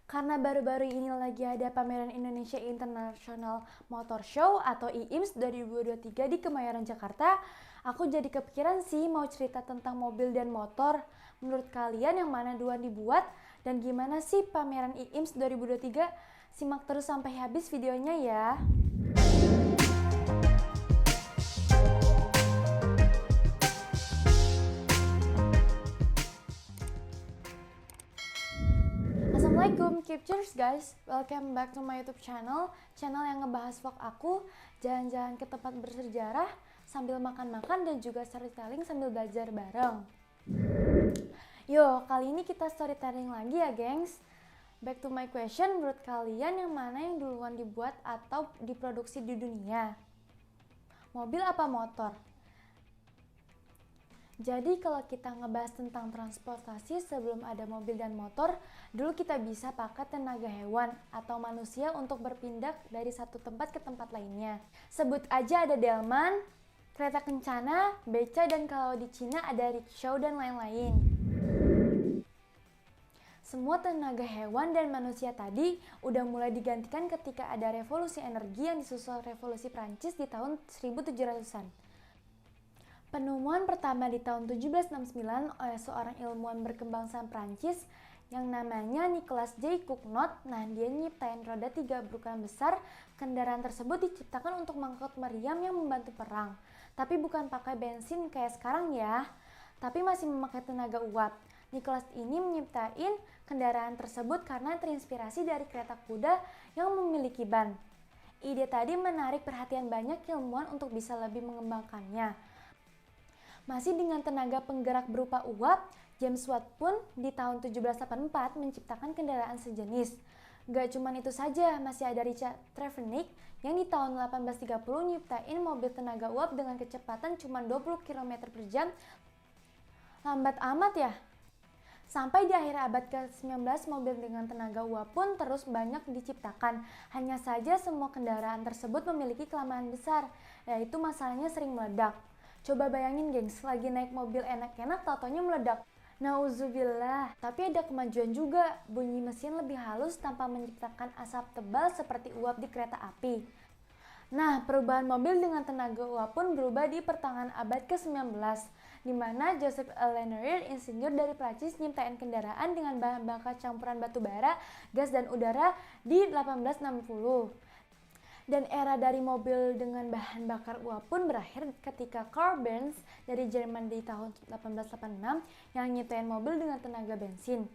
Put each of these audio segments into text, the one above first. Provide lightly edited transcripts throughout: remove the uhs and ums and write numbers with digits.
Karena baru-baru ini lagi ada pameran Indonesia International Motor Show atau IIMS 2023 di Kemayoran, Jakarta, aku jadi kepikiran sih mau cerita tentang mobil dan motor. Menurut kalian yang mana duluan dibuat dan gimana sih pameran IIMS 2023? Simak terus sampai habis videonya ya. Assalamualaikum, keep cheers guys. Welcome back to my YouTube channel yang ngebahas vlog aku jalan-jalan ke tempat bersejarah sambil makan-makan dan juga storytelling sambil belajar bareng. Yo, kali ini kita storytelling lagi ya gengs. Back to my question, menurut kalian yang mana yang duluan dibuat atau diproduksi di dunia? Mobil apa motor? Jadi kalau kita ngebahas tentang transportasi sebelum ada mobil dan motor, dulu kita bisa pakai tenaga hewan atau manusia untuk berpindah dari satu tempat ke tempat lainnya. Sebut aja ada delman, kereta kencana, beca, dan kalau di Cina ada rickshaw dan lain-lain. Semua tenaga hewan dan manusia tadi udah mulai digantikan ketika ada revolusi energi yang disusul revolusi Prancis di tahun 1700-an. Penemuan pertama di tahun 1769 oleh seorang ilmuwan berkebangsaan Prancis yang namanya Nicolas J. Cugnot. Nah, dia nyiptain roda 3 berukuran besar. Kendaraan tersebut diciptakan untuk mengangkut meriam yang membantu perang. Tapi bukan pakai bensin kayak sekarang ya, tapi masih memakai tenaga uap. Nicolas ini menyiptain kendaraan tersebut karena terinspirasi dari kereta kuda yang memiliki ban. Ide tadi menarik perhatian banyak ilmuwan untuk bisa lebih mengembangkannya. Masih dengan tenaga penggerak berupa uap, James Watt pun di tahun 1784 menciptakan kendaraan sejenis. Gak cuma itu saja, masih ada Richard Trevithick yang di tahun 1830 nyiptain mobil tenaga uap dengan kecepatan cuma 20 km per jam. Lambat amat ya? Sampai di akhir abad ke-19, mobil dengan tenaga uap pun terus banyak diciptakan. Hanya saja semua kendaraan tersebut memiliki kelemahan besar, yaitu masalahnya sering meledak. Coba bayangin gengs, lagi naik mobil enak-enak taunya meledak. Nauzubillah. Tapi ada kemajuan juga, bunyi mesin lebih halus tanpa menciptakan asap tebal seperti uap di kereta api. Nah, perubahan mobil dengan tenaga uap pun berubah di pertengahan abad ke-19, di mana Joseph Lenoir, insinyur dari Prancis, nyiptain kendaraan dengan bahan bakar campuran batu bara, gas dan udara di 1860. Dan era dari mobil dengan bahan bakar uap pun berakhir ketika Karl Benz dari Jerman di tahun 1886 yang nyiptain mobil dengan tenaga bensin.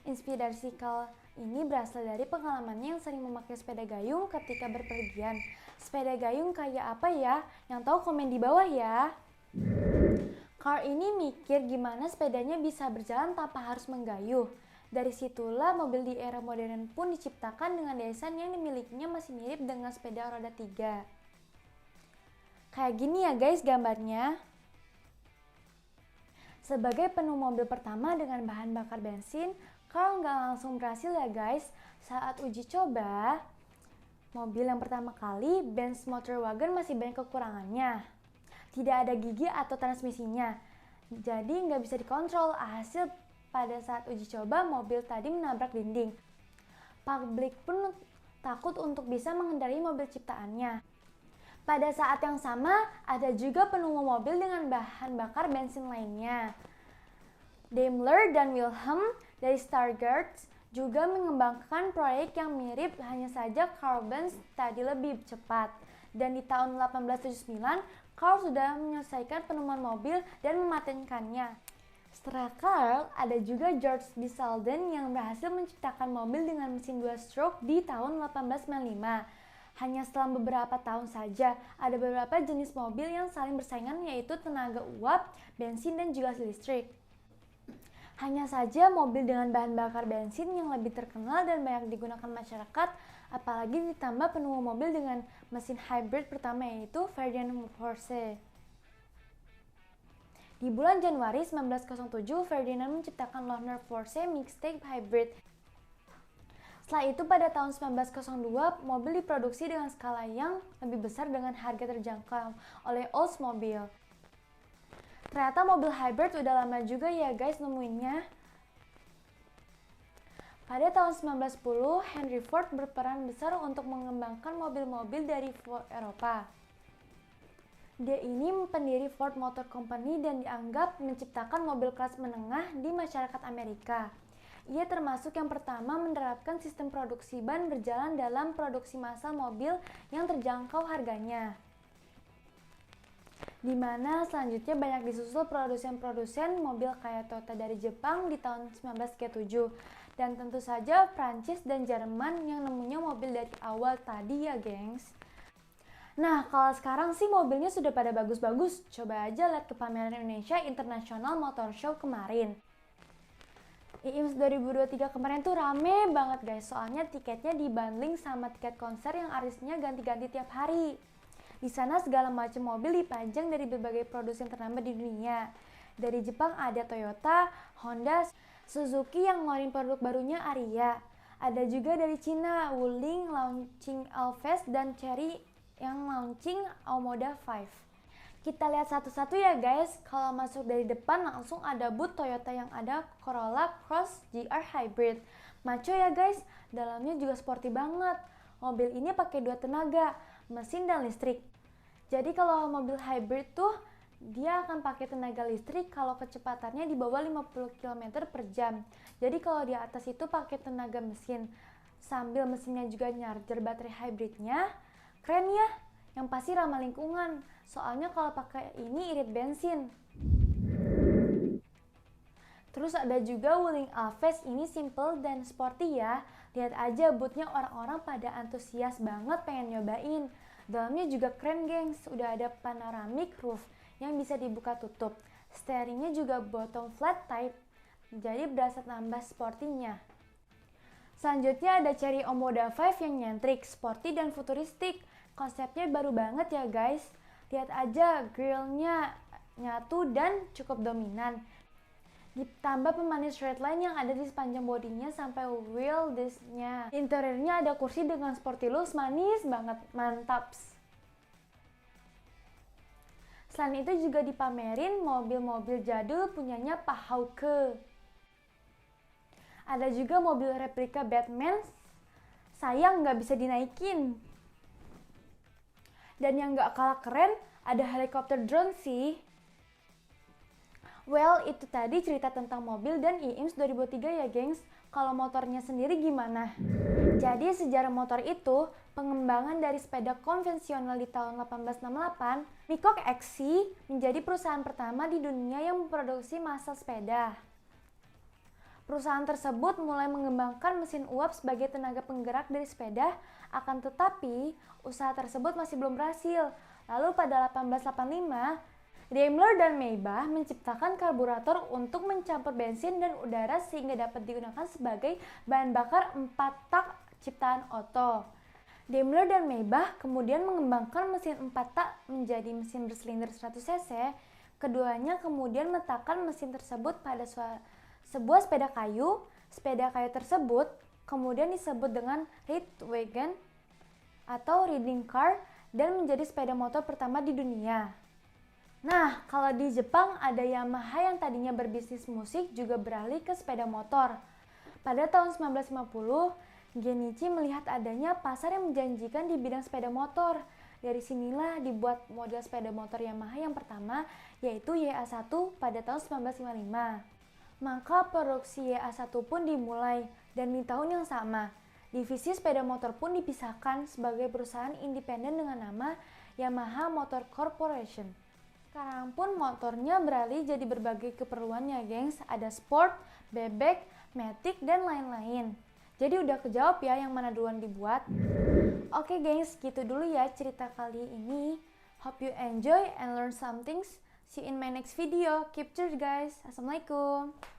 Inspirasi Karl ini berasal dari pengalamannya yang sering memakai sepeda gayung ketika berpergian. Sepeda gayung kayak apa ya? Yang tahu komen di bawah ya. Karl ini mikir gimana sepedanya bisa berjalan tanpa harus menggayuh. Dari situlah mobil di era modern pun diciptakan dengan desain yang dimilikinya masih mirip dengan sepeda roda 3. Kayak gini ya guys gambarnya. Sebagai penemu mobil pertama dengan bahan bakar bensin, Karl nggak langsung berhasil ya guys. Saat uji coba, mobil yang pertama kali, Benz Motor Wagen masih banyak kekurangannya. Tidak ada gigi atau transmisinya, jadi nggak bisa dikontrol. Hasil pada saat uji coba, mobil tadi menabrak dinding. Publik pun takut untuk bisa mengendarai mobil ciptaannya. Pada saat yang sama, ada juga penemu mobil dengan bahan bakar bensin lainnya. Daimler dan Wilhelm dari Stuttgart juga mengembangkan proyek yang mirip, hanya saja Karl Benz tadi lebih cepat. Dan di tahun 1879, Karl sudah menyelesaikan penemuan mobil dan mematenkannya. Setelah Karl, ada juga George B. Selden yang berhasil menciptakan mobil dengan mesin 2 stroke di tahun 1895. Hanya setelah beberapa tahun saja, ada beberapa jenis mobil yang saling bersaingan, yaitu tenaga uap, bensin, dan juga listrik. Hanya saja mobil dengan bahan bakar bensin yang lebih terkenal dan banyak digunakan masyarakat, apalagi ditambah penemu mobil dengan mesin hybrid pertama, yaitu Ferdinand Porsche. Di bulan Januari 1907, Ferdinand menciptakan Lohner Porsche Mixtape Hybrid. Setelah itu pada tahun 1902, mobil diproduksi dengan skala yang lebih besar dengan harga terjangkau oleh Oldsmobile. Ternyata mobil hybrid udah lama juga ya guys nemuinnya. Pada tahun 1910, Henry Ford berperan besar untuk mengembangkan mobil-mobil dari Eropa. Dia ini pendiri Ford Motor Company dan dianggap menciptakan mobil kelas menengah di masyarakat Amerika. Ia termasuk yang pertama menerapkan sistem produksi ban berjalan dalam produksi massal mobil yang terjangkau harganya. Di mana selanjutnya banyak disusul produsen-produsen mobil kayak Toyota dari Jepang di tahun 1937. Dan tentu saja Prancis dan Jerman yang nemunya mobil dari awal tadi ya gengs. Nah kalau sekarang sih mobilnya sudah pada bagus-bagus. Coba aja lihat ke pameran Indonesia International Motor Show kemarin. IIMS 2023 kemarin tuh rame banget guys. Soalnya tiketnya dibanding sama tiket konser yang artisnya ganti-ganti tiap hari. Di sana segala macam mobil dipajang dari berbagai produsen ternama di dunia. Dari Jepang ada Toyota, Honda, Suzuki yang ngeluarin produk barunya Ariya. Ada juga dari Cina, Wuling launching Alphard dan Chery yang launching Aomoda 5. Kita lihat satu-satu ya guys. Kalau masuk dari depan langsung ada booth Toyota yang ada Corolla Cross GR Hybrid. Maco ya guys, dalamnya juga sporty banget. Mobil ini pakai 2 tenaga, mesin dan listrik. Jadi kalau mobil hybrid tuh dia akan pakai tenaga listrik kalau kecepatannya di bawah 50 km per jam. Jadi kalau di atas itu pakai tenaga mesin. Sambil mesinnya juga nyarger baterai hybridnya. Keren ya, yang pasti ramah lingkungan. Soalnya kalau pakai ini irit bensin. Terus ada juga Wuling Alphard, ini simple dan sporty ya. Lihat aja bootnya orang-orang pada antusias banget pengen nyobain. Dalamnya juga keren gengs, udah ada panoramic roof yang bisa dibuka tutup. Steeringnya juga bottom flat type, jadi berasa tambah sportinya. Selanjutnya ada Chery Aomoda 5 yang nyentrik, sporty dan futuristik. Konsepnya baru banget ya guys. Lihat aja grillnya nyatu dan cukup dominan. Ditambah pemanis redline yang ada di sepanjang bodinya sampai wheel disc-nya. Interiornya ada kursi dengan sporty looks, manis banget, mantaps. Selain itu juga dipamerin mobil-mobil jadul punyanya Pak Hauke. Ada juga mobil replika Batman, sayang nggak bisa dinaikin. Dan yang nggak kalah keren, ada helikopter drone sih. Well, itu tadi cerita tentang mobil dan IIMS 2023 ya gengs. Kalau motornya sendiri gimana? Jadi sejarah motor itu, pengembangan dari sepeda konvensional di tahun 1868, Mikok XC menjadi perusahaan pertama di dunia yang memproduksi massa sepeda. Perusahaan tersebut mulai mengembangkan mesin uap sebagai tenaga penggerak dari sepeda, akan tetapi usaha tersebut masih belum berhasil. Lalu pada 1885, Daimler dan Maybach menciptakan karburator untuk mencampur bensin dan udara sehingga dapat digunakan sebagai bahan bakar 4 tak ciptaan Otto. Daimler dan Maybach kemudian mengembangkan mesin 4 tak menjadi mesin bersilinder 100 cc. Keduanya kemudian meletakkan mesin tersebut pada sebuah sepeda kayu. Sepeda kayu tersebut kemudian disebut dengan Ritwagen atau riding car dan menjadi sepeda motor pertama di dunia. Nah, kalau di Jepang ada Yamaha yang tadinya berbisnis musik juga beralih ke sepeda motor. Pada tahun 1950, Genichi melihat adanya pasar yang menjanjikan di bidang sepeda motor. Dari sinilah dibuat model sepeda motor Yamaha yang pertama, yaitu YA1 pada tahun 1955. Maka produksi YA1 pun dimulai, dan di tahun yang sama, divisi sepeda motor pun dipisahkan sebagai perusahaan independen dengan nama Yamaha Motor Corporation. Sekarang pun motornya beralih jadi berbagai keperluannya gengs, ada sport, bebek, matic, dan lain-lain. Jadi udah kejawab ya yang mana duluan dibuat. Oke gengs, gitu dulu ya cerita kali ini. Hope you enjoy and learn some things. See you in my next video. Keep cheers guys. Assalamualaikum.